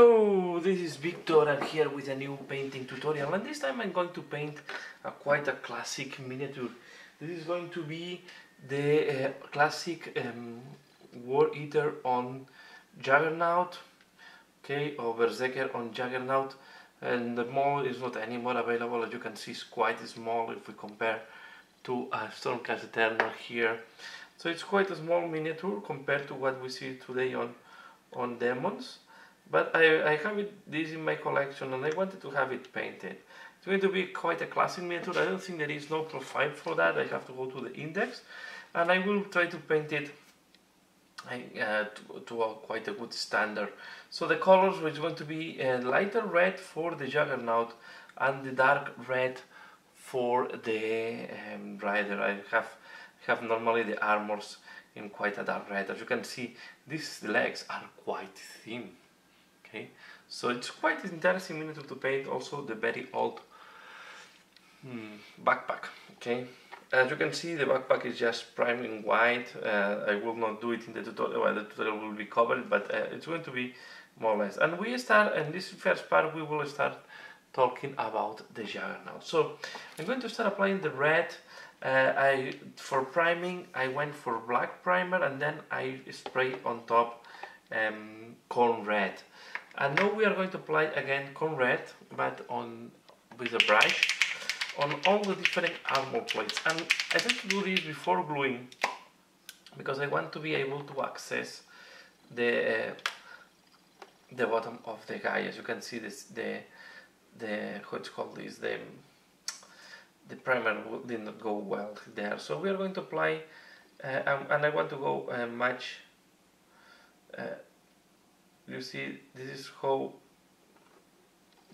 Hello, this is Victor. I'm here with a new painting tutorial, and this time I'm going to paint quite a classic miniature. This is going to be the classic War Eater on Juggernaut, okay, or Berserker on Juggernaut, and the model is not anymore available. As you can see, it's quite small if we compare to Stormcast Eternal here. So it's quite a small miniature compared to what we see today on demons. But I have this in my collection and I wanted to have it painted. It's going to be quite a classic miniature. I don't think there is no profile for that. I have to go to the index and I will try to paint it to quite a good standard. So the colors is going to be lighter red for the Juggernaut and the dark red for the rider. I have normally the armors in quite a dark red. As you can see, these legs are quite thin. Okay, so it's quite interesting miniature to paint. Also the very old backpack. Okay, as you can see, the backpack is just primed in white. I will not do it in the tutorial. Well, the tutorial will be covered, but it's going to be more or less. And we start in this first part. We will start talking about the Juggernaut. So I'm going to start applying the red. For priming, I went for black primer, and then I spray on top corn red. And now we are going to apply again corn red, but with a brush on all the different armor plates. And I tend to do this before gluing because I want to be able to access the bottom of the guy. As you can see, this the how it's called this the primer did not go well there. So we are going to apply, and I want to go much. You see, this is how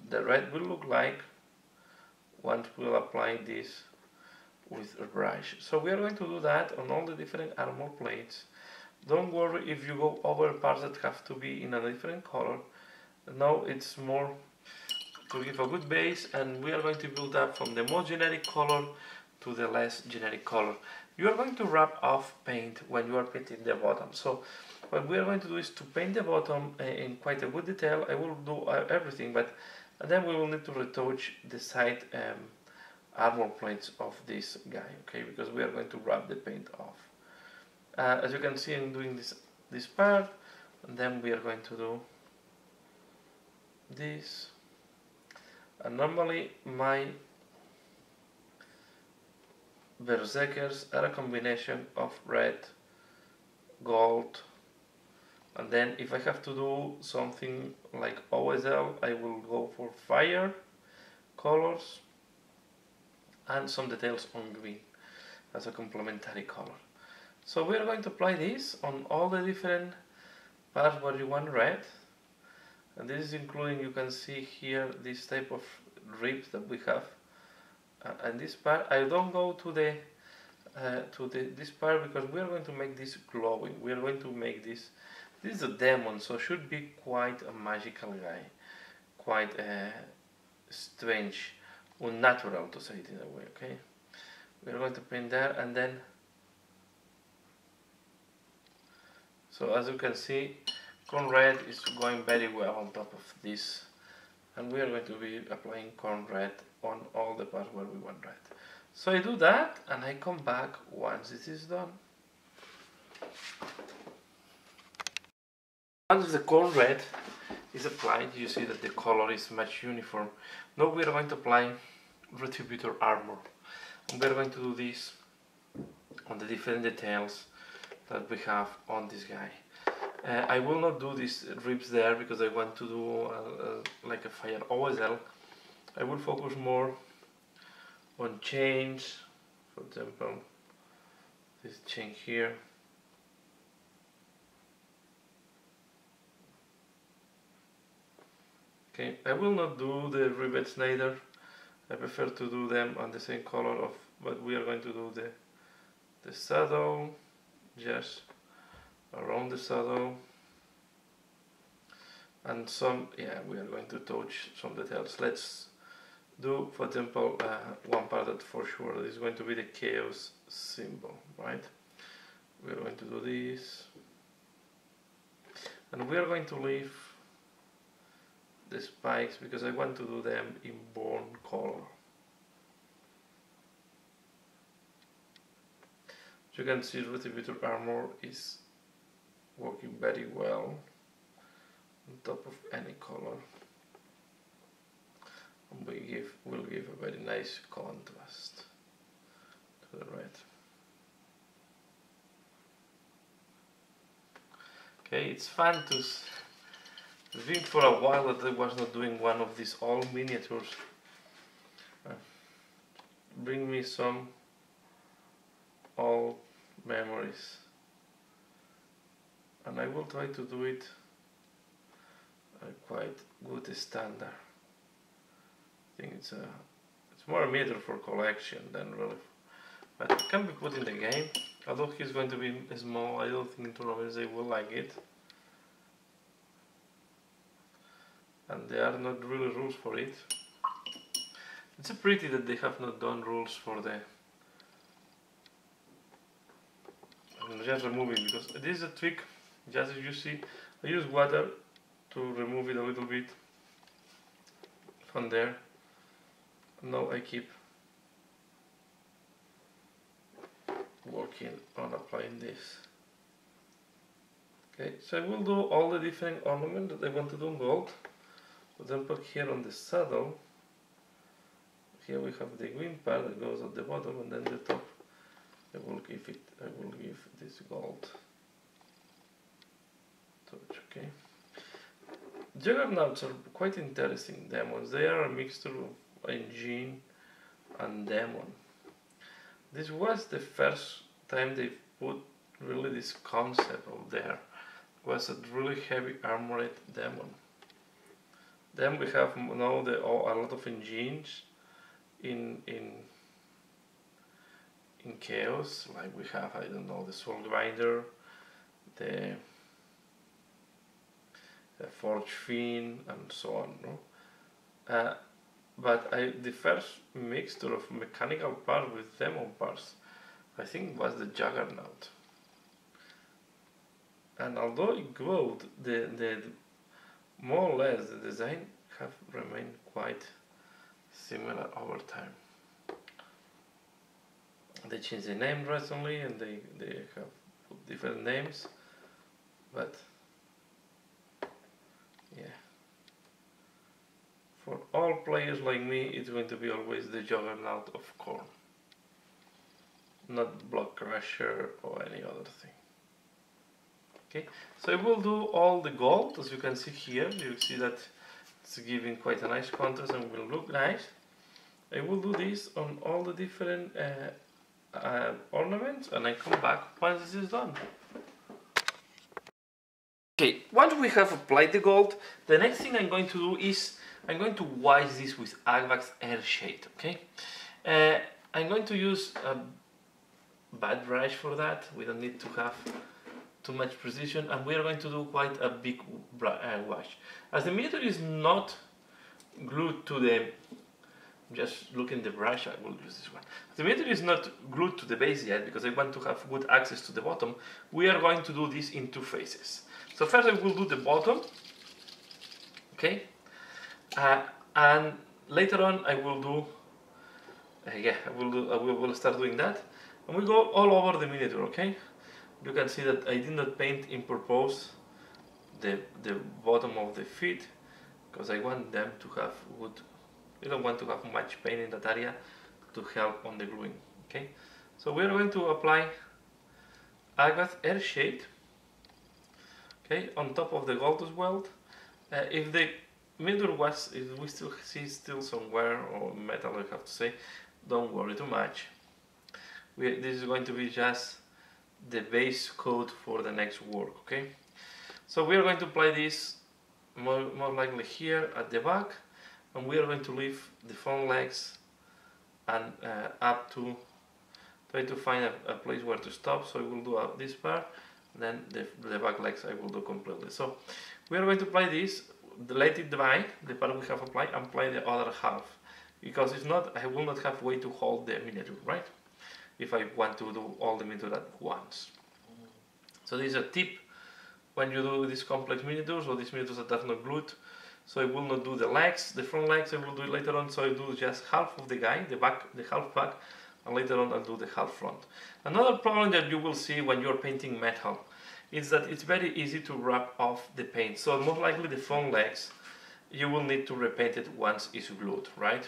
the red will look like once we'll apply this with a brush. So we are going to do that on all the different armor plates. Don't worry if you go over parts that have to be in a different color. Now it's more to give a good base, and we are going to build up from the most generic color to the less generic color. You are going to rub off paint when you are painting the bottom. So what we are going to do is to paint the bottom in quite a good detail. I will do everything, but then we will need to retouch the side armor plates of this guy, okay? Because we are going to rub the paint off. As you can see, I'm doing this part, and then we are going to do this. And normally my Berserkers are a combination of red, gold, and then if I have to do something like OSL, I will go for fire colors and some details on green as a complementary color. So we are going to apply this on all the different parts where you want red, and this is including, you can see here, this type of ribs that we have. And this part, I don't go to this part because we are going to make this glowing. We are going to make this is a demon, so should be quite a magical guy, quite strange, unnatural to say it in a way. Okay, we are going to paint there, and then so as you can see, corn red is going very well on top of this, and we are going to be applying corn red on all the parts where we want red. So I do that and I come back once this is done. Once the corn red is applied, you see that the color is much uniform. Now we are going to apply Retributor armor, and we are going to do this on the different details that we have on this guy. I will not do these ribs there because I want to do like a fire OSL. I will focus more on chains, for example, this chain here. Okay, I will not do the rivets neither. I prefer to do them on the same color of, but we are going to do the saddle, just around the saddle, and some, yeah, we are going to touch some details. Let's do, for example, one part that for sure is going to be the chaos symbol, right? We are going to do this, and we are going to leave the spikes because I want to do them in bone color. As you can see, Retributor armor is working very well on top of any color, and will give a very nice contrast to the red. Okay, it's fun to think for a while that I was not doing one of these all miniatures. Bring me some old memories, and I will try to do it quite good standard. I think it's more a miniature for collection than really, but it can be put in the game. Although he's going to be small, I don't think tournaments they will like it. And there are not really rules for it. It's a pity that they have not done rules for the... I'm just removing, because this is a trick, just as you see, I use water to remove it a little bit from there. Now I keep working on applying this. Okay, so I will do all the different ornaments that I want to do in gold. For example, here on the saddle, here we have the green part that goes at the bottom, and then the top I will give this gold touch. Okay. Juggernauts are quite interesting demons. They are a mixture of engine and demon. This was the first time they put really this concept of there. It was a really heavy armored demon. Then we have now a lot of engines in Chaos, like we have, I don't know, the Soul Grinder, the Forge Fiend, and so on. No? But the first mixture of mechanical parts with demon parts, I think, was the Juggernaut. And although it growed, the more or less the design have remained quite similar over time. They changed the name recently, and they have put different names, but yeah. For all players like me, it's going to be always the Juggernaut of Khorne, not Block Crusher or any other thing. Okay, so I will do all the gold, as you can see here. You see that it's giving quite a nice contrast and will look nice. I will do this on all the different ornaments, and I come back once this is done. Okay, once we have applied the gold, the next thing I'm going to do is I'm going to wash this with Agvax Airshade. Okay, I'm going to use a bad brush for that. We don't need to have too much precision, and we are going to do quite a big wash. As the miniature is not glued to the, just look in the brush, I will use this one. The miniature is not glued to the base yet because I want to have good access to the bottom. We are going to do this in two phases. So first I will do the bottom, okay, and later on I will do, I will start doing that, and we go all over the miniature, okay. You can see that I did not paint in purpose the bottom of the feet because I want them to have good. You don't want to have much paint in that area to help on the gluing. Okay, so we are going to apply Agvax Airshade. Okay, on top of the gold as well. If the miniature was, if we still see some wear or metal, I have to say, don't worry too much. This is going to be just the base coat for the next work. Okay, so we are going to apply this more likely here at the back, and we are going to leave the front legs and up to try to find a place where to stop. So I will do this part, then the back legs I will do completely. So we are going to apply this, let it dry, the part we have applied, and apply the other half, because if not, I will not have way to hold the miniature, right? If I want to do all the miniature at once. So this is a tip when you do these complex miniatures or these miniatures that are not glued. so I will not do the legs, the front legs I will do it later on, so I do just half of the guy, the half back, and later on I'll do the half front. Another problem that you will see when you're painting metal is that it's very easy to rub off the paint, so most likely the front legs you will need to repaint it once it's glued, right?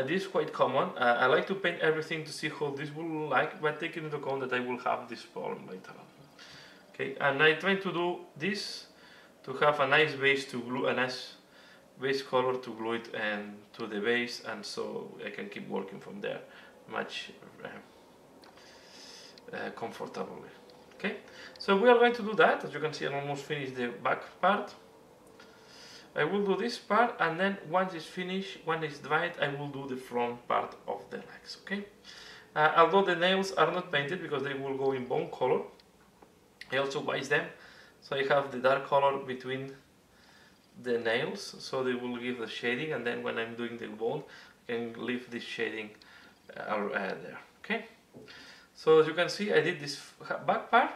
This is quite common. I like to paint everything to see how this will look like, but taking into account that I will have this problem later on. Okay, and I try to do this to have a nice base to glue, a nice base color to glue it and to the base, and so I can keep working from there much comfortably. Okay, so we are going to do that. As you can see, I almost finished the back part. I will do this part, and then once it's finished, when it's dried, I will do the front part of the legs. Okay. Although the nails are not painted because they will go in bone color, I also white them, so I have the dark color between the nails, so they will give the shading, and then when I'm doing the bone, I can leave this shading there. Okay. So as you can see, I did this back part.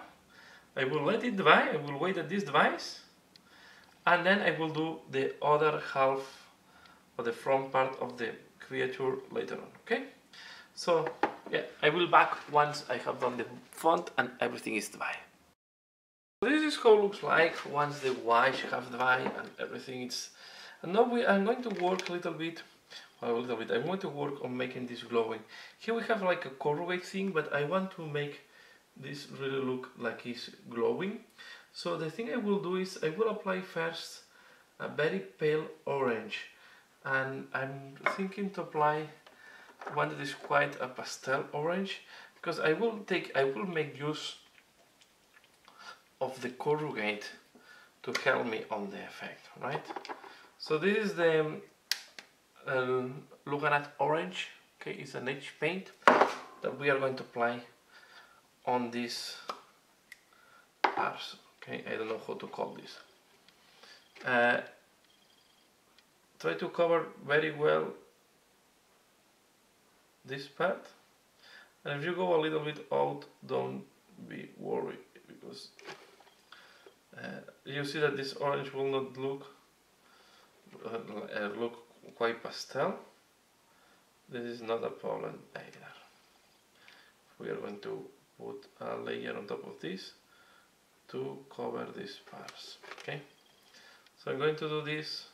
I will let it dry. I will wait that this dries. And then I will do the other half of the front part of the creature later on, okay? So, yeah, I will back once I have done the front and everything is dry. This is how it looks like once the wash have dry and everything is... And now I'm going to work a little bit, I'm going to work on making this glowing. Here we have like a corrugate thing, but I want to make this really look like it's glowing. So the thing I will do is I will apply first a very pale orange, and I'm thinking to apply one that is quite a pastel orange, because I will make use of the corrugate to help me on the effect, right? So this is the Juggernaut orange, okay, it's an H paint that we are going to apply on these parts. Okay, I don't know how to call this. Try to cover very well this part, and if you go a little bit out, don't be worried, because you see that this orange will not look quite pastel. This is not a problem either. We are going to put a layer on top of this to cover these parts. Okay, so I'm going to do this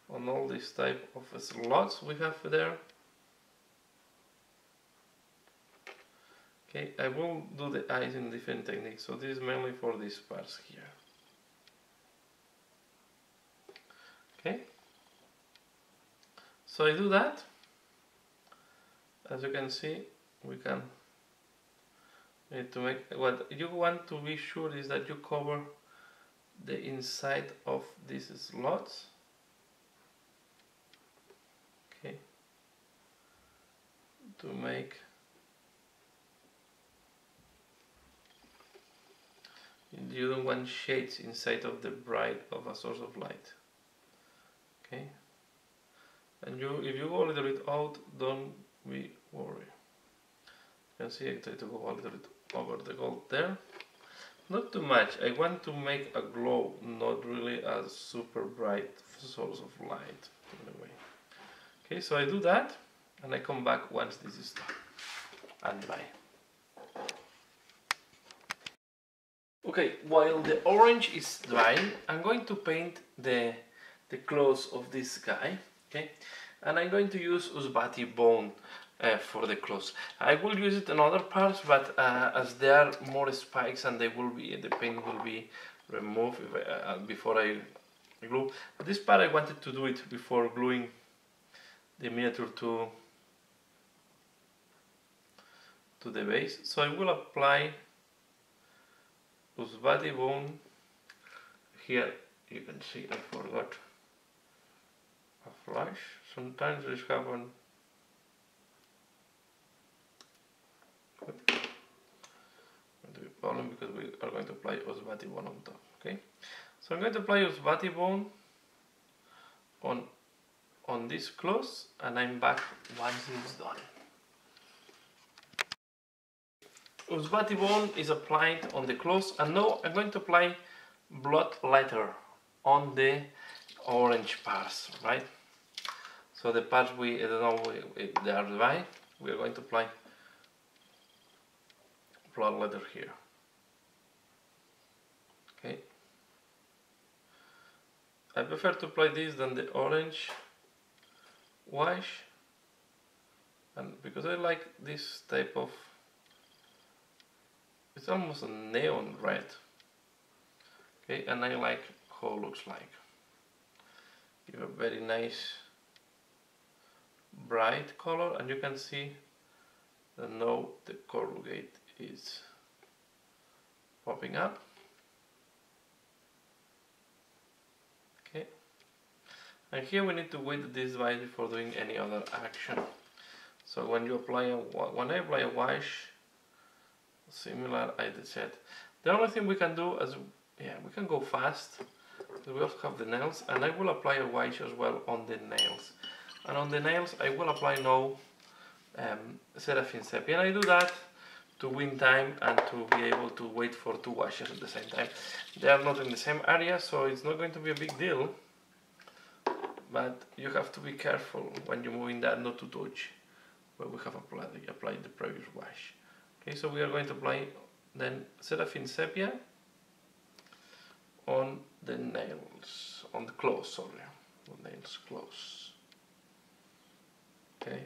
on all these type of slots we have there. Okay, I will do the eyes in different techniques, so this is mainly for these parts here. Okay, so I do that. As you can see, we can to make what you want to be sure is that you cover the inside of these slots. Okay, to make you don't want shades inside of the bright of a source of light. Okay, and if you go a little bit out, don't be worried. You can see I try to go a little bit over the gold there, not too much. I want to make a glow, not really a super bright source of light in a way. Okay, so I do that, and I come back once this is done and dry. Okay, while the orange is drying, I'm going to paint the clothes of this guy. Okay, and I'm going to use Usbati bone for the clothes. I will use it in other parts, but as there are more spikes and the paint will be removed before I glue. But this part I wanted to do it before gluing the miniature to the base. So I will apply Usbati bone. Here you can see I forgot a flash. Sometimes this happens. Going to be a problem because we are going to apply Usbati bone on top. Okay, so I'm going to apply Usbati bone on this clothes, and I'm back once it's done. Usbati bone is applied on the clothes, and now I'm going to apply blood leather on the orange parts, right? So the parts we don't know they are dry, we are going to apply blood letter here. Okay. I prefer to apply this than the orange wash, and because I like this type of, it's almost a neon red. Okay, and I like how it looks like. Give a very nice bright color, and you can see that now the corrugate is popping up. Okay, and here we need to wait this device before doing any other action. So when you apply when I apply a wash, similar I said, the only thing we can do is, yeah, we can go fast. We also have the nails, and I will apply a wash as well on the nails. And on the nails I will apply now Seraphim Sepia, and I do that to win time and to be able to wait for two washes at the same time. They are not in the same area, so it's not going to be a big deal, but you have to be careful when you're moving that not to touch where we have applied the previous wash. Okay, so we are going to apply then Seraphim Sepia on the nails, on the claws, sorry, the nails close. Okay.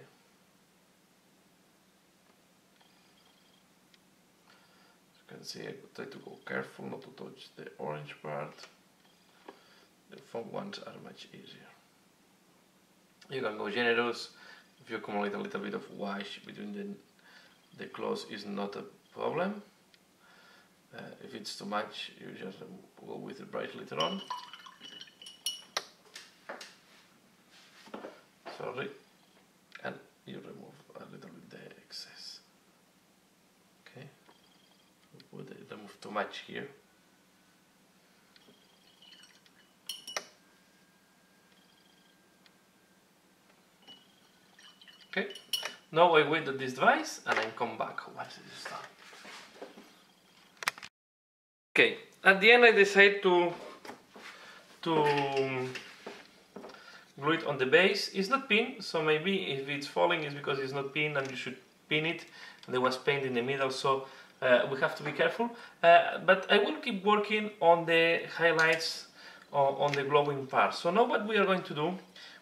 As you can see, I try to go careful not to touch the orange part. The foam ones are much easier. You can go generous. If you accumulate a little bit of wash between the claws, is not a problem. If it's too much, you just go with the bright later on. Sorry, and you remove a little bit the excess. Okay, remove too much here. Okay, now I wait this device and I come back once it is done. Okay, at the end I decide to glue it on the base. It's not pinned, so maybe if it's falling it's because it's not pinned and you should pin it. There was paint in the middle, so we have to be careful. But I will keep working on the highlights on the glowing part. So now what we are going to do,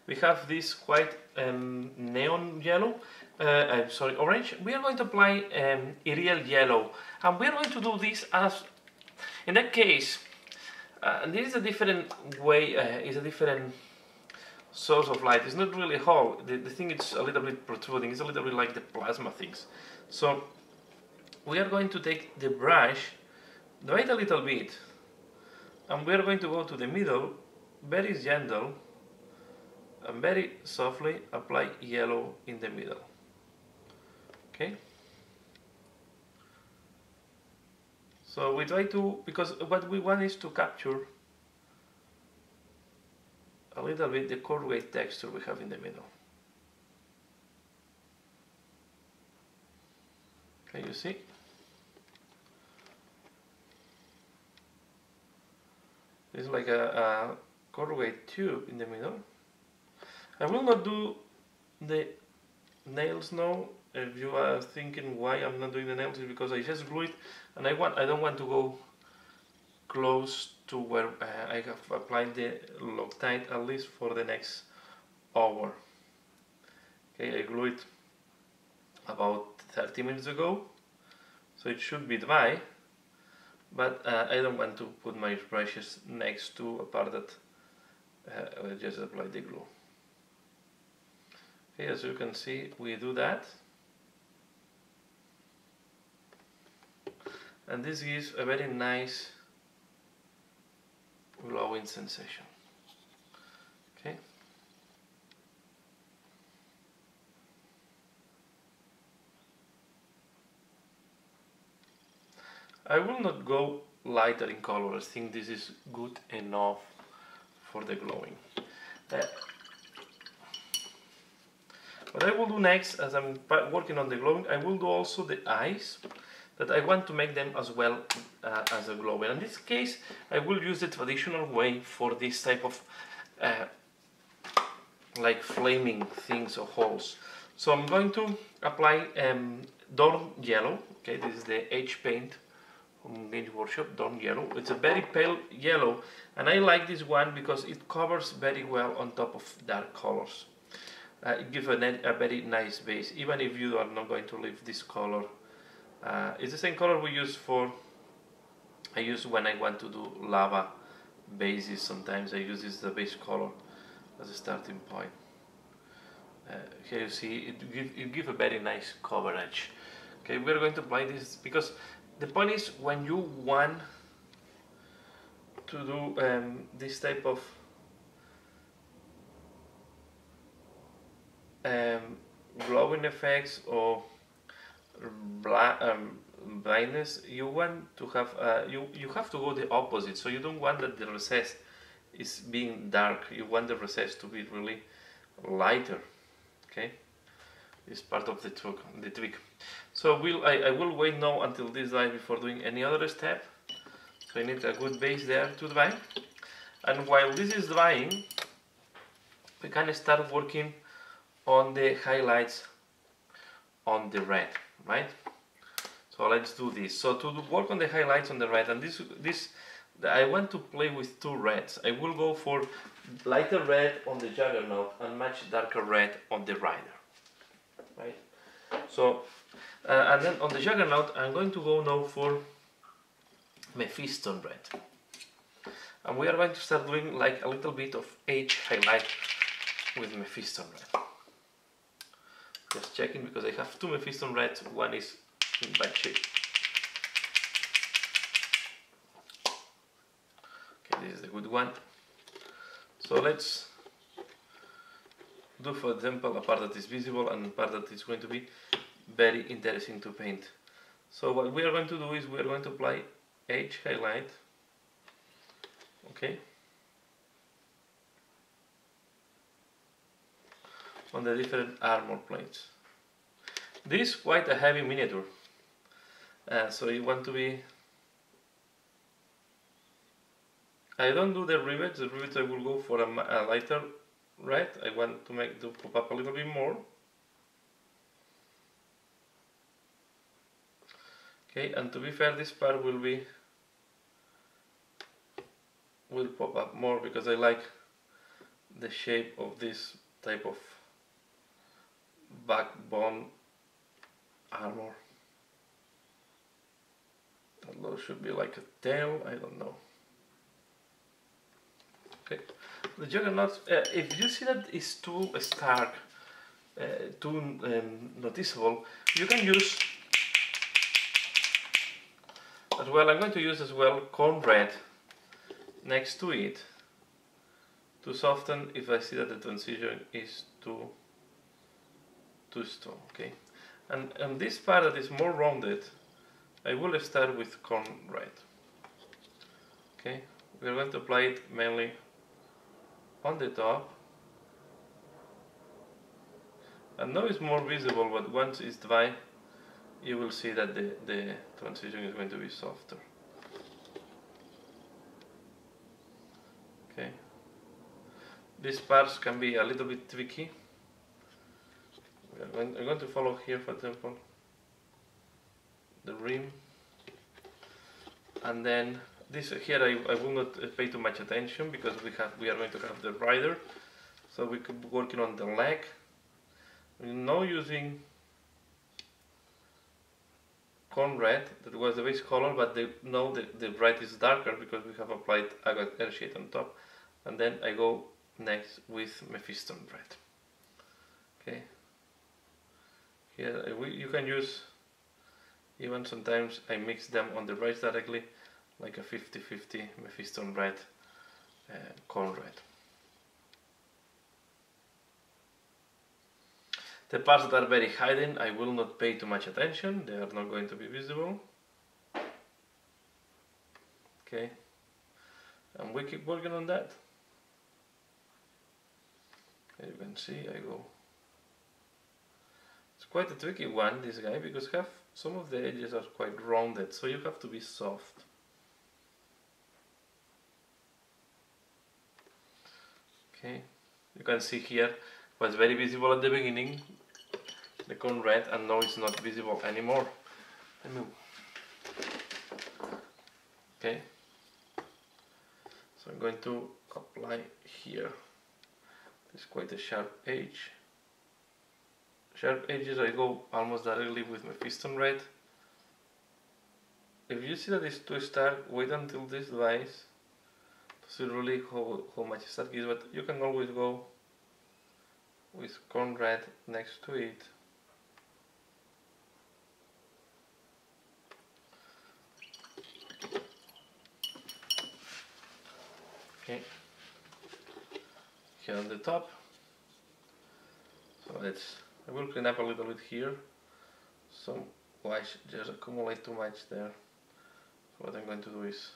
we have this quite neon yellow, sorry, orange. We are going to apply Ariel yellow, and we are going to do this as, in that case, this is a different way, is a different source of light. It's not really hole. The thing is a little bit protruding. It's a little bit like the plasma things. So we are going to take the brush, wait a little bit, and we are going to go to the middle, very gentle, and very softly apply yellow in the middle. Okay. So we try to, because what we want is to capture a little bit the corrugate texture we have in the middle. Can you see? It's like a corrugate tube in the middle. I will not do the nails now. If you are thinking why I'm not doing the nails, it's because I just glue it, and I don't want to go close to where I have applied the Loctite, at least for the next hour. Okay, I glue it about 30 minutes ago, so it should be dry, but I don't want to put my brushes next to a part that I just applied the glue. Okay, as you can see, we do that, and this gives a very nice glowing sensation. Okay. I will not go lighter in color. I think this is good enough for the glowing. What I will do next, as I'm working on the glowing, I will do also the eyes. that I want to make them as well as a glowing. In this case, I will use the traditional way for this type of like flaming things or holes. So I'm going to apply Dawn Yellow. Okay, this is the H paint from Games Workshop, Dawn Yellow. It's a very pale yellow, and I like this one because it covers very well on top of dark colors. It gives a very nice base, even if you are not going to leave this color. It's the same color I use when I want to do lava bases. Sometimes I use this as the base color as a starting point. Here you see it gives a very nice coverage. Okay, we're going to apply this because the point is when you want to do this type of glowing effects or blindness, you want to have you have to go the opposite. So you don't want that the recess is being dark. You want the recess to be really lighter. Okay, it's part of the trick. So I will wait now until this dries before doing any other step. So I need a good base there to dry. And while this is drying, we can start working on the highlights on the red, right? So let's do this. So to work on the highlights on the red, and this I want to play with two reds. I will go for lighter red on the Juggernaut and much darker red on the Rider, right? So and then on the Juggernaut I'm going to go now for Mephiston red, and we are going to start doing like a little bit of H highlight with Mephiston red. Just checking because I have two Mephiston reds, one is in bad shape. Okay, this is the good one. So let's do, for example, a part that is visible and a part that is going to be very interesting to paint. So what we are going to do is we are going to apply H highlight. Okay. On the different armor plates. This is quite a heavy miniature, so you want to be. I don't do the rivets. The rivets I will go for a lighter red. I want to make to pop up a little bit more. Okay, and to be fair, this part will pop up more because I like the shape of this type of backbone armor. That should be like a tail, I don't know. Okay, the Juggernaut, if you see that it's too stark, too noticeable, you can use as well. I'm going to use as well corn red next to it to soften if I see that the transition is too strong. Okay, and this part that is more rounded, I will start with corn red. Okay, we are going to apply it mainly on the top, and now it's more visible, but once it's dry you will see that the transition is going to be softer. Okay, these parts can be a little bit tricky. I'm going to follow here, for example, the rim, and then this here I will not pay too much attention because we are going to have the rider, so we could be working on the leg. We're now using corn red, that was the base color, but now the red is darker because we have applied agate air shade on top, and then I go next with Mephiston red. Okay. Here you can use, even sometimes I mix them on the right directly, like a 50-50 Mephiston red, corn red. The parts that are very hidden, I will not pay too much attention, they are not going to be visible. Okay, and we keep working on that. As you can see, I go. It's quite a tricky one, this guy, because some of the edges are quite rounded, so you have to be soft. Okay, you can see here was very visible at the beginning, the cone red, and now it's not visible anymore. Okay, so I'm going to apply here. It's quite a sharp edge. Sharp edges I go almost directly with my piston red. If you see that it's too stark, wait until this dries to see really how much stark it is, but you can always go with corn red next to it. Okay, here on the top. So I will clean up a little bit here. Some wash just accumulate too much there. So what I'm going to do is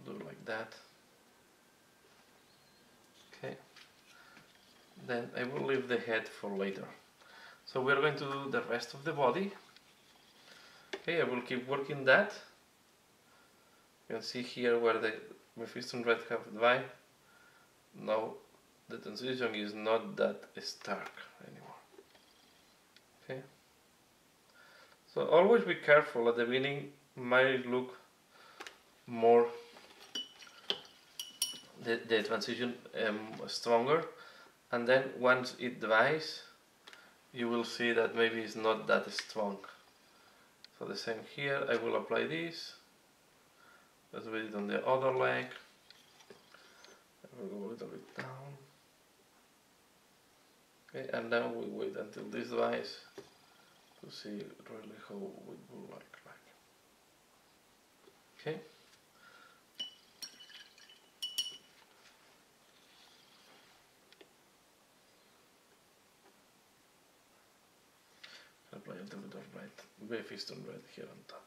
do like that. Okay. Then I will leave the head for later. So we're going to do the rest of the body. Okay, I will keep working that. You can see here where the Mephiston red have dry. Now the transition is not that stark anymore. Okay. So always be careful. At the beginning might look more the transition stronger, and then once it dries you will see that maybe it's not that strong. So the same here, I will apply this. Let's do it on the other leg. I will go a little bit down. Okay, and now we wait until this dries to see really how it will look like. Okay. Apply a little bit of red, Mephiston red here on top.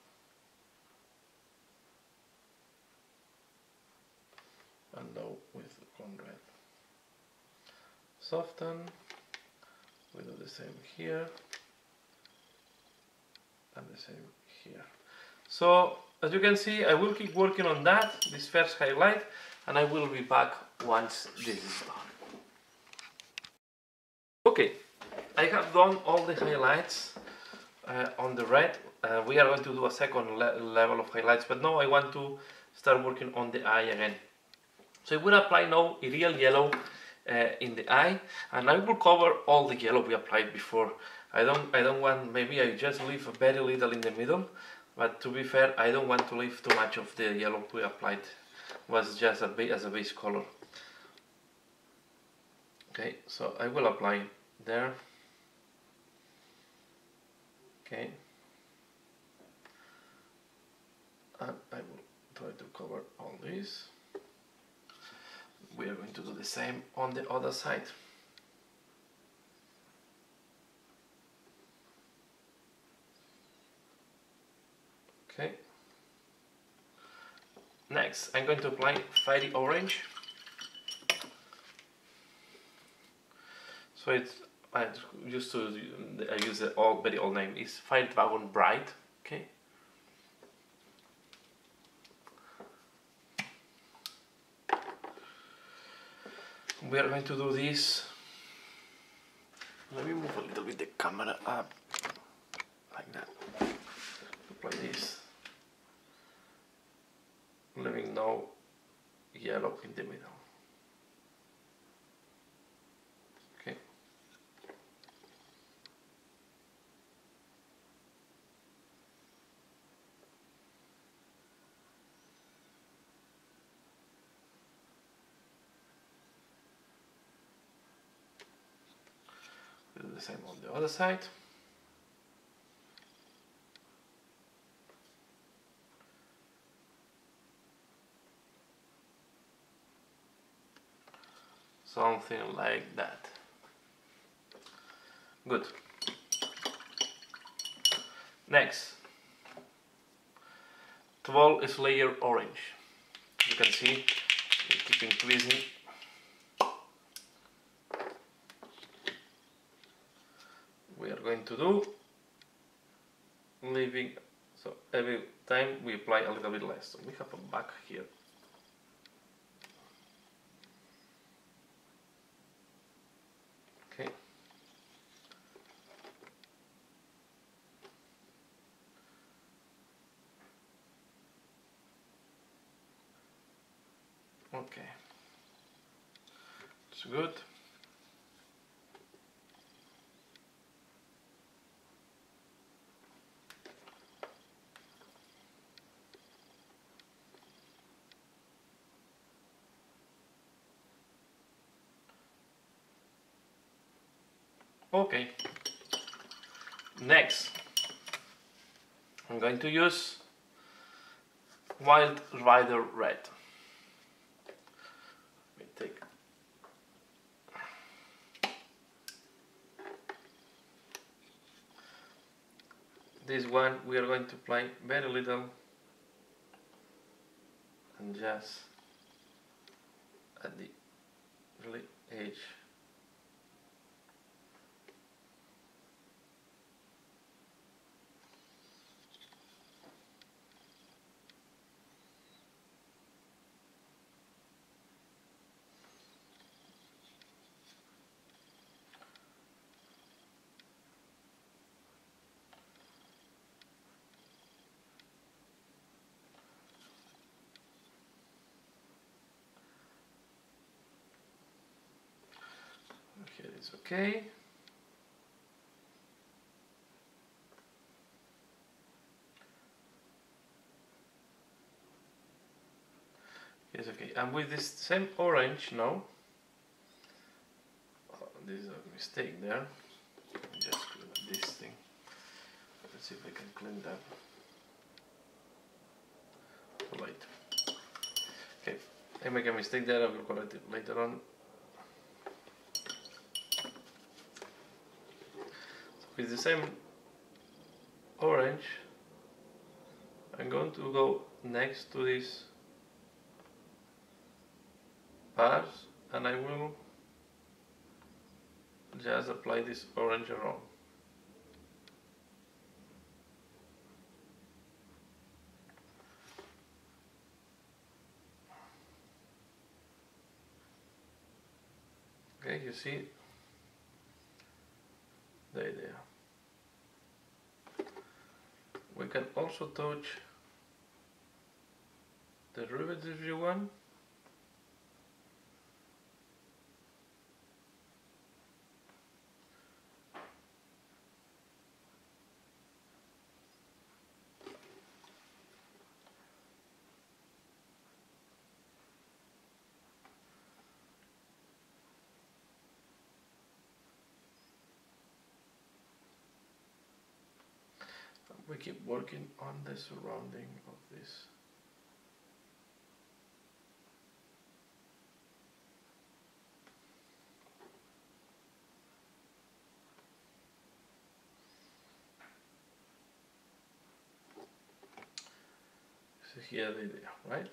And now with corn red. Soften. We do the same here. And the same here. So as you can see, I will keep working on that, this first highlight, and I will be back once this is done. Okay, I have done all the highlights on the red. We are going to do a second level of highlights, but now I want to start working on the eye again. So I will apply now Irial yellow in the eye, and I will cover all the yellow we applied before. I don't want, maybe I just leave a very little in the middle, but to be fair, I don't want to leave too much of the yellow we applied. It was just as a base color. Okay, so I will apply there. Okay, and I will try to cover all this. We are going to do the same on the other side. Okay. Next, I'm going to apply fiery orange. So it's I use the very old name. It's Fire Dragon Bright. Okay. We are going to do this. Let me move a little bit the camera up, like that. Apply this. Leaving now yellow in the middle. Okay. Do the same on the other side. Something like that. Good. Next, 12 is layer orange. You can see we keep increasing. We are going to do leaving, so every time we apply a little bit less. So we have a back here. Okay. Okay. It's good. Okay. Next, I'm going to use Wild Rider Red. Let me take this one. We are going to apply very little and just at the really edge. Here is okay. Yes, okay. And with this same orange now, oh, this is a mistake there. Just clean up this thing. Let's see if I can clean that. Right. Okay, I make a mistake there. I will correct it later on. With the same orange, I'm going to go next to these bars and I will just apply this orange around. Okay, you see the idea. We can also touch the rivets if you want. We keep working on the surrounding of this. So here the idea, right?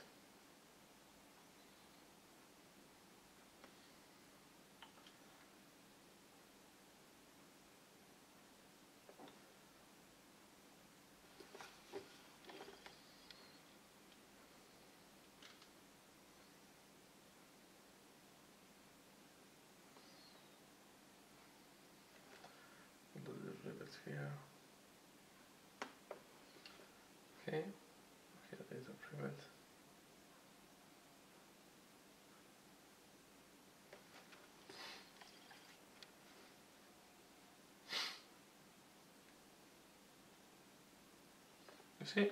Do the rivets here. Okay, here is a rivet. You see?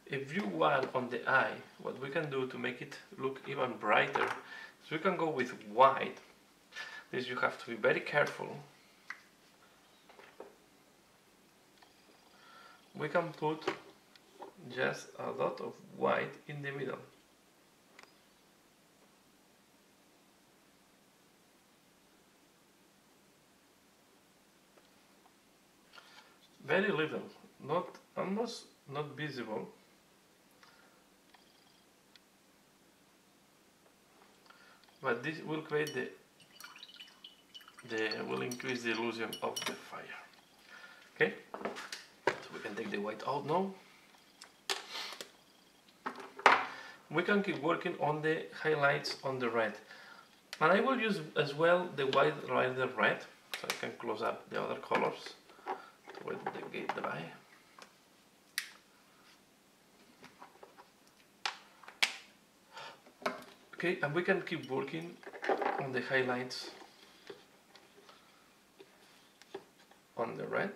If you want on the eye, what we can do to make it look even brighter, so we can go with white. This you have to be very careful. We can put just a lot of white in the middle. Very little, almost not visible. But this will create the will increase the illusion of the fire. Okay, so we can take the white out now. We can keep working on the highlights on the red, and I will use as well the white rider red, so I can close up the other colors with the gate dry. Okay, and we can keep working on the highlights on the red.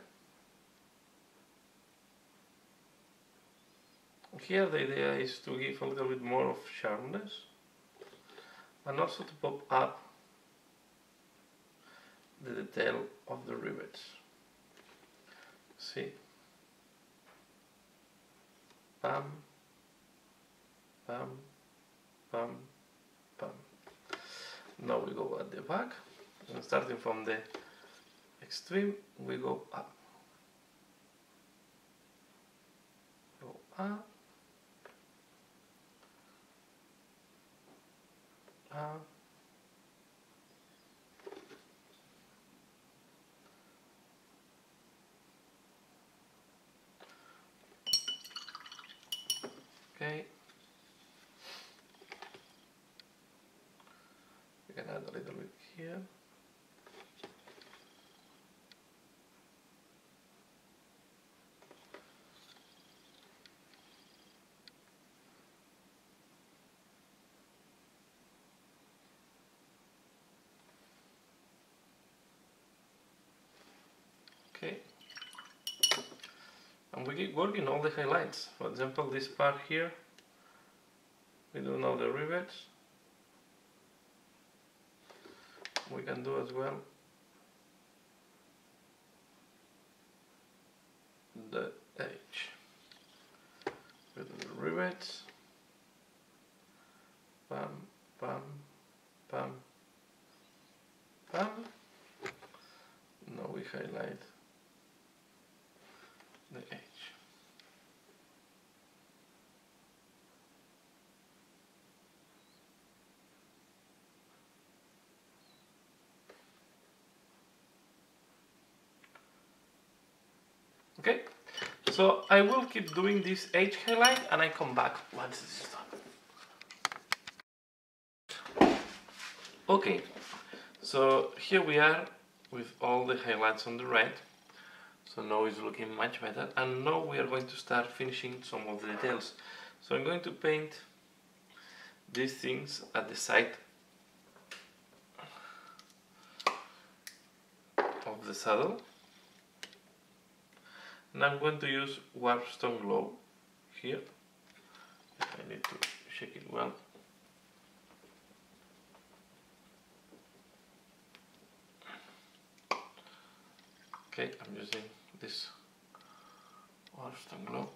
Here the idea is to give a little bit more of sharpness and also to pop up the detail of the rivets. See? Bam, bam, bam, bam. Now we go at the back, and starting from the extreme we go up. Go up. Okay, we can add a little bit here. Okay, and we keep working all the highlights. For example, this part here, we do now the rivets. We can do as well the edge with the rivets. Bam, bam, bam, bam. Now we highlight the edge. Okay, so I will keep doing this edge highlight and I come back once this is done. Okay, so here we are with all the highlights on the red. So now it's looking much better, and now we are going to start finishing some of the details. So I'm going to paint these things at the side of the saddle, and I'm going to use Warpstone Glow here. I need to shake it well. Okay, I'm using this Warpstone Glow.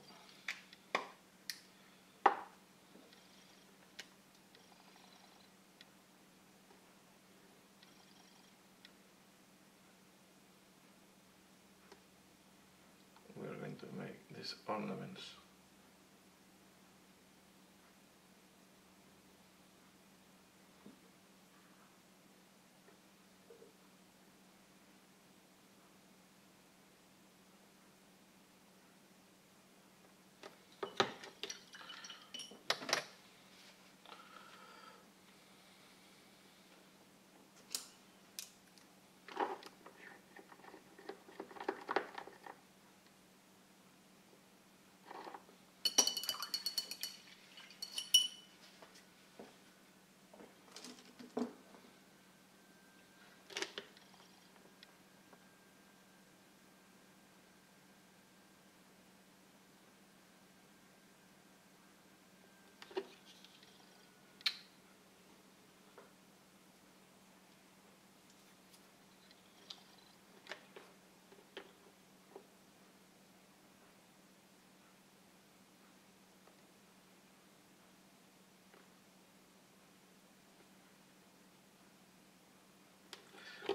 We're going to make these ornaments.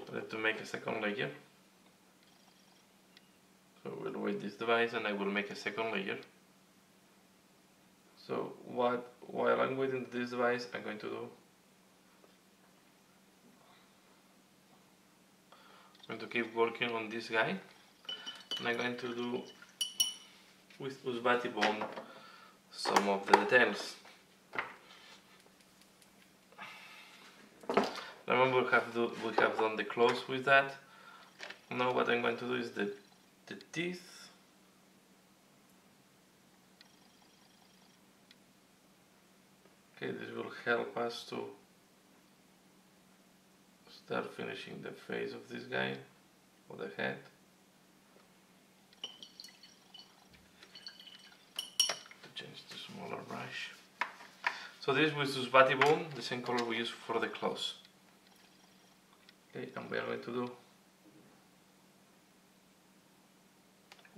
I have to make a second layer. So we'll wait this device and I will make a second layer. So while I'm waiting this device, I'm going to do I'm going to keep working on this guy, and I'm going to do with Usbati bone some of the details. Remember we have done the claws with that. Now what I'm going to do is the teeth. Okay, this will help us to start finishing the face of this guy, or the head. To change to smaller brush. So this with Usbati bone, the same color we use for the claws. Okay, and we are going to do,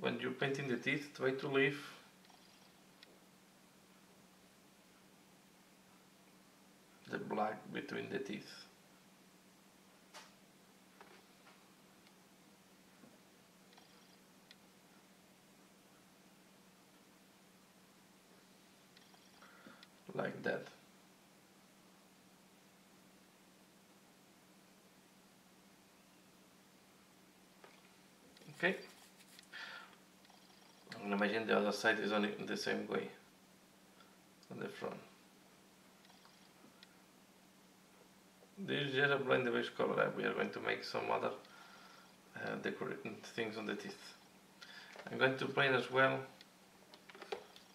when you're painting the teeth, try to leave the black between the teeth. Like that. Okay. And imagine the other side is only the same way on the front. This is just applying the base color. We are going to make some other decorating things on the teeth. I'm going to paint as well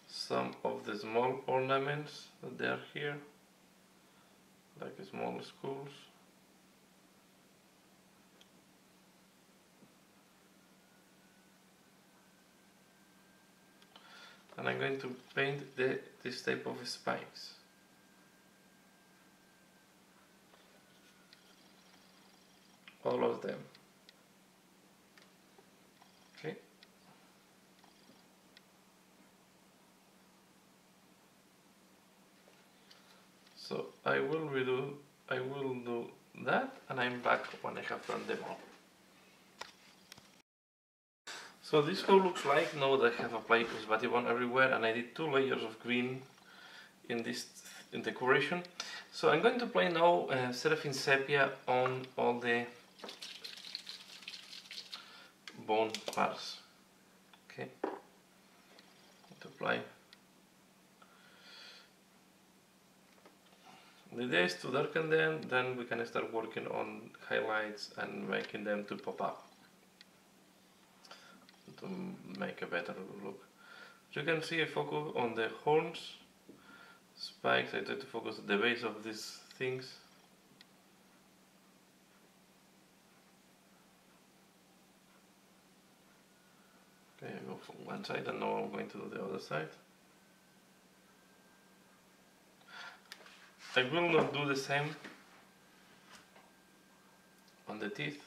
some of the small ornaments that they are here, like small skulls. And I'm going to paint this type of spikes. All of them. Okay. So I will do that, and I'm back when I have done them all. So this how looks like now that I have applied Usbati bone everywhere, and I did 2 layers of green in this decoration. So I'm going to apply now Seraphim Sepia on all the bone parts. Okay, to apply. The idea is to darken them, then we can start working on highlights and making them to pop up, to make a better look. As you can see, I focus on the horns, spikes. I try to focus on the base of these things. Okay, I go from one side, and now I'm going to do the other side. I will not do the same on the teeth.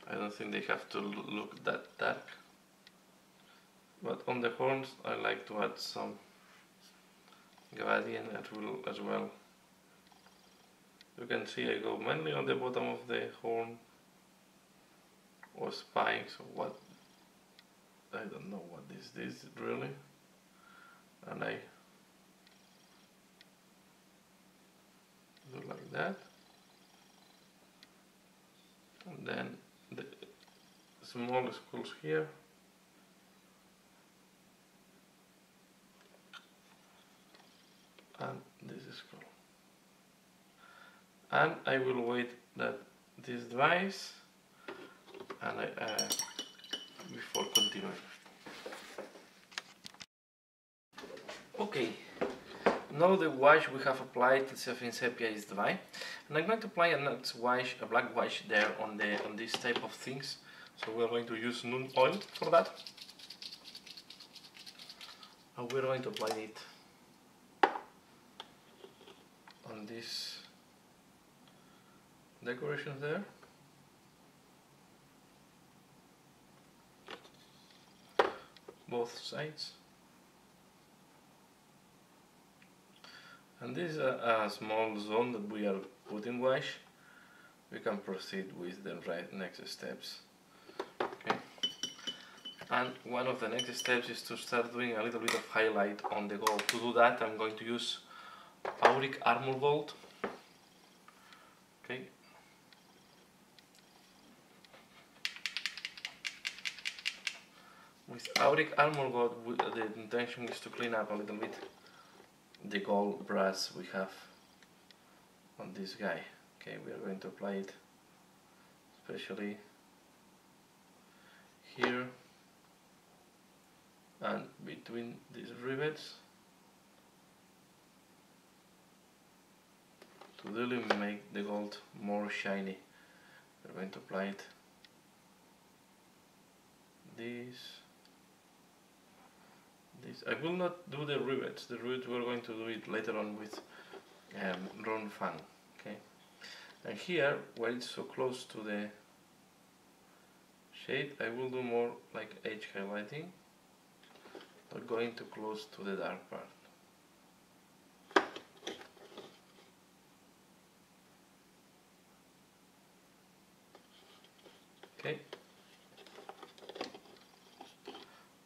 I don't think they have to look that dark. But on the horns, I like to add some gradient as well. You can see I go mainly on the bottom of the horn, or spikes, or what. I don't know what this is really. And I do like that. And then the small skulls here. And this is cool. And I will wait that this dries, and before continuing. Okay, now the wash we have applied to Seraphim Sepia is dry, and I'm going to apply a black wash there on this type of things. So we're going to use Nun oil for that, and we're going to apply it on this decoration there. Both sides. And this is a small zone that we are putting wash. We can proceed with the next steps. Okay. And one of the next steps is to start doing a little bit of highlight on the gold. To do that, I'm going to use Auric Armor Gold. Okay. with Auric Armor God, the intention is to clean up a little bit the gold brass we have on this guy. Okay, we are going to apply it especially here and between these rivets to really make the gold more shiny. We're going to apply it this. I will not do the rivets. The rivets we're going to do it later on with Ron Fang. Okay, and here where it's so close to the shade, I will do more like edge highlighting, not going too close to the dark part. Okay,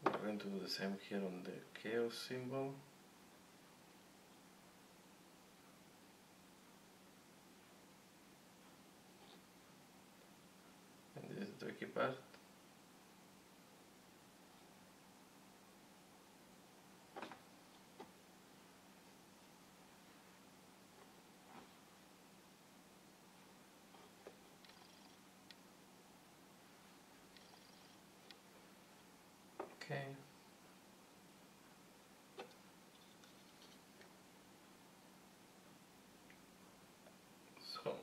we're going to do the same here on the chaos symbol. And this is the tricky part. Okay. So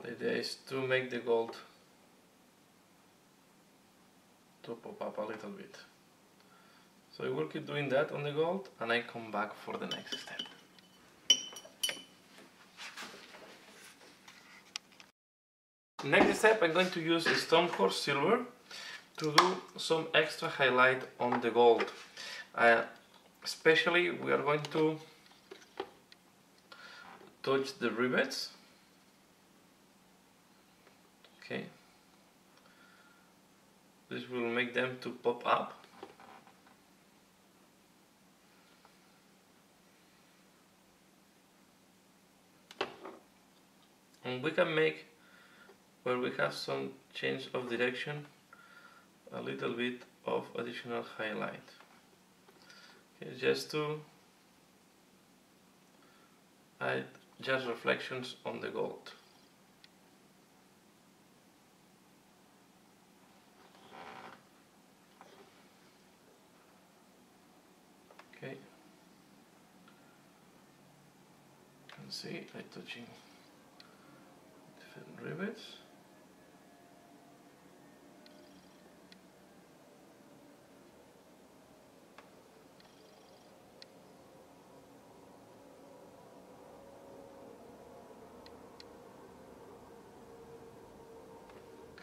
the idea is to make the gold to pop up a little bit. So I will keep doing that on the gold and I come back for the next step. Next step, I'm going to use Stonehorse Silver to do some extra highlight on the gold. Especially we are going to touch the rivets. Okay, this will make them to pop up. And we can make, where we have some change of direction, a little bit of additional highlight. Okay, just to add just reflections on the gold. Okay, you can see I'm touching different rivets.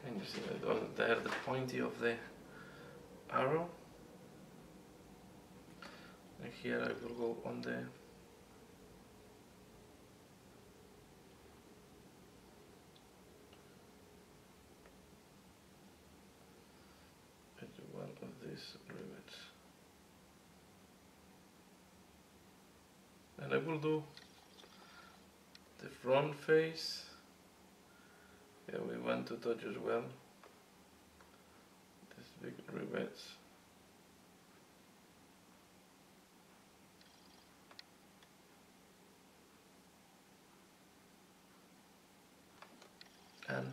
Can you see that there the pointy of the arrow? And here I will go on the one of these rivets. And I will do the front face. Yeah, we want to touch as well these big rivets. And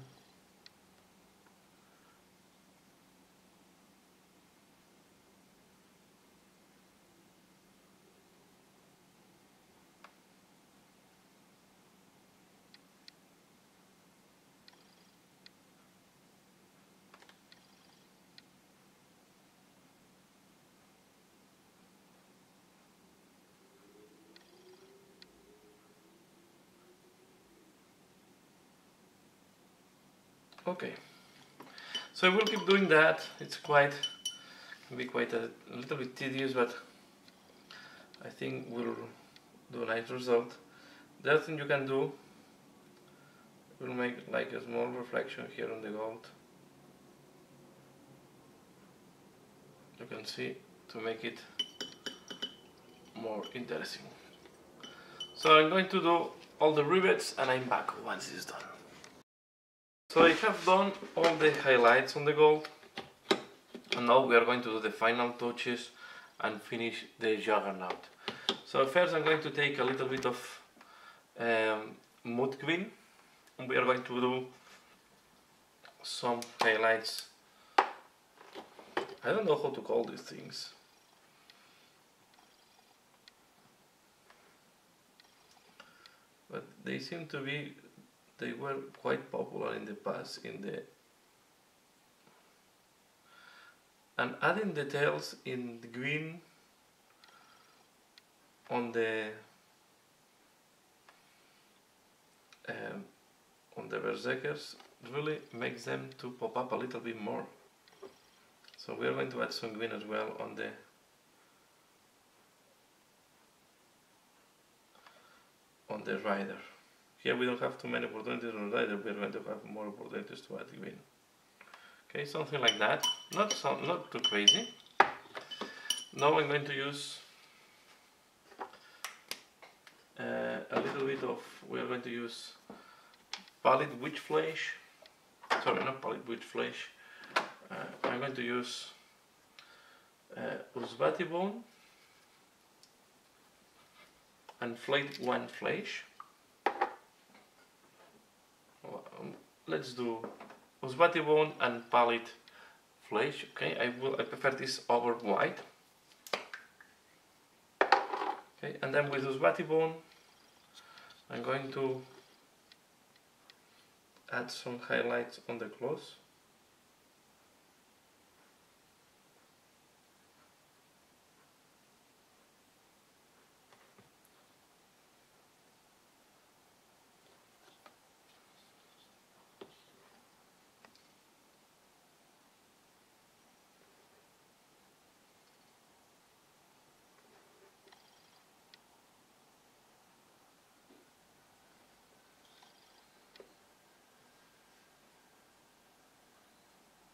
okay, so I will keep doing that. It's can be quite a little bit tedious, but I think we'll do a nice result. The other thing you can do, we'll make like a small reflection here on the gold. You can see, to make it more interesting. So I'm going to do all the rivets and I'm back once it's done. So I have done all the highlights on the gold And now we are going to do the final touches and finish the Juggernaut. So first I'm going to take a little bit of mood green, and we are going to do some highlights. I don't know how to call these things. But they seem to be, they were quite popular in the past and adding details in the green on the berserkers really makes them to pop up a little bit more. So we are going to add some green as well on the rider. Here we don't have too many opportunities on rider, we are going to have more opportunities to add green. Okay, something like that. Not too crazy. Now I'm going to use a little bit of, we are going to use pallid witch flesh. Sorry, not pallid witch flesh. I'm going to use usbati bone and flayed one flesh. Let's do usbati bone and pallid flesh. Okay, I prefer this over white. Okay, and then with usbati bone, I'm going to add some highlights on the clothes.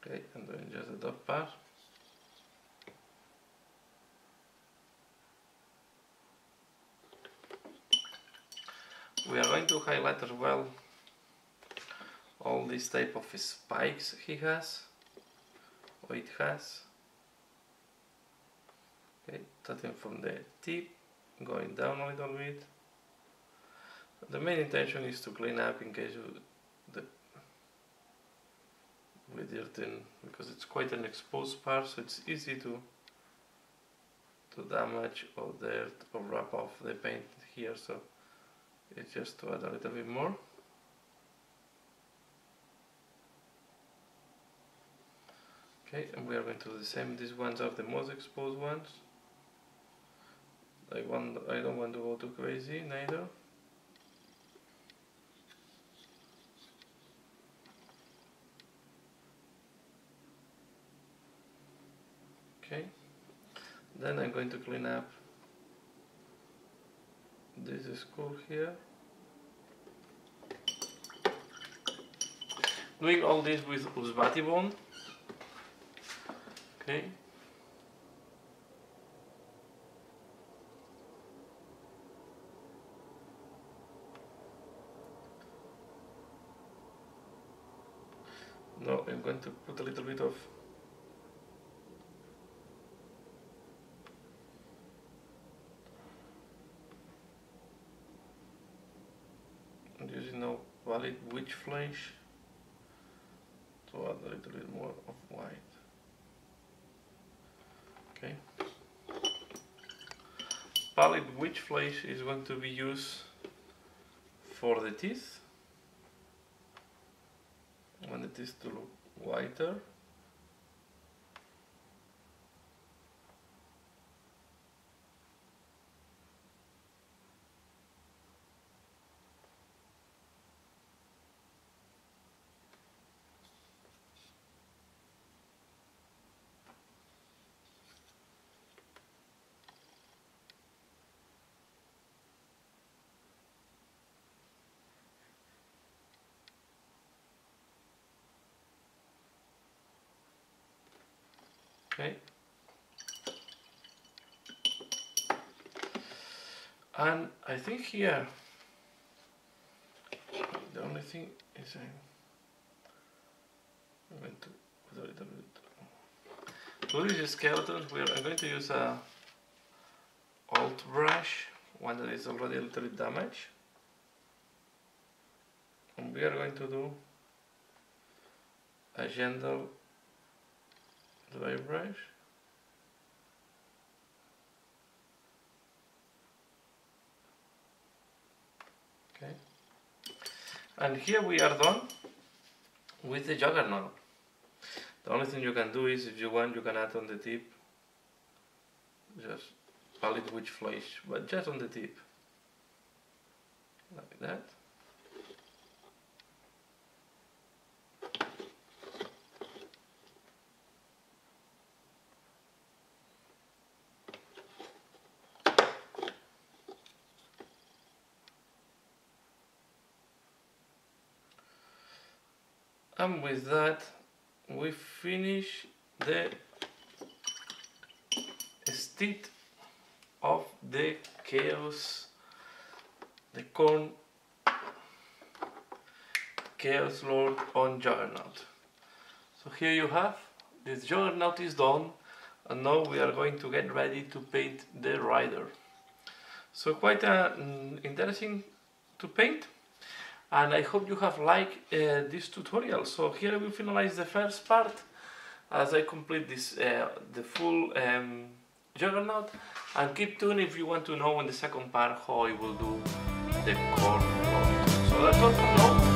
Okay, and then just the top part. We are going to highlight as well all these type of spikes he has, or it has. Okay, starting from the tip, going down a little bit. The main intention is to clean up in case with dirting, because it's quite an exposed part, so it's easy to damage or dirt or wrap off the paint here, so it's just to add a little bit more. Okay, and we are going to do the same. These ones are the most exposed ones. I don't want to go too crazy neither. Okay, then I'm going to clean up this skull here. Doing all this with usbati bone. Okay. Now I'm going to put a little bit of using now pallid witch flesh to add a little bit more of white. Okay. Pallid witch flesh is going to be used for the teeth. I want the teeth to look whiter. Okay. And I think here the only thing is I'm going to put a little bit. to these skeletons, I'm going to use a alt brush, one that is already a little bit damaged. And we are going to do a gentle dry brush. Okay. And here we are done with the Juggernaut. The only thing you can do is, if you want, you can add on the tip just a little witch flesh, but just on the tip, like that. And with that, we finish the state of the chaos, the corn chaos lord on Juggernaut. So here you have, this Juggernaut is done, and now we are going to get ready to paint the rider. So quite interesting to paint. And I hope you have liked this tutorial. So here I will finalize the first part as I complete this the full Juggernaut, and keep tuned if you want to know in the second part how I will do the core. So that's all for now.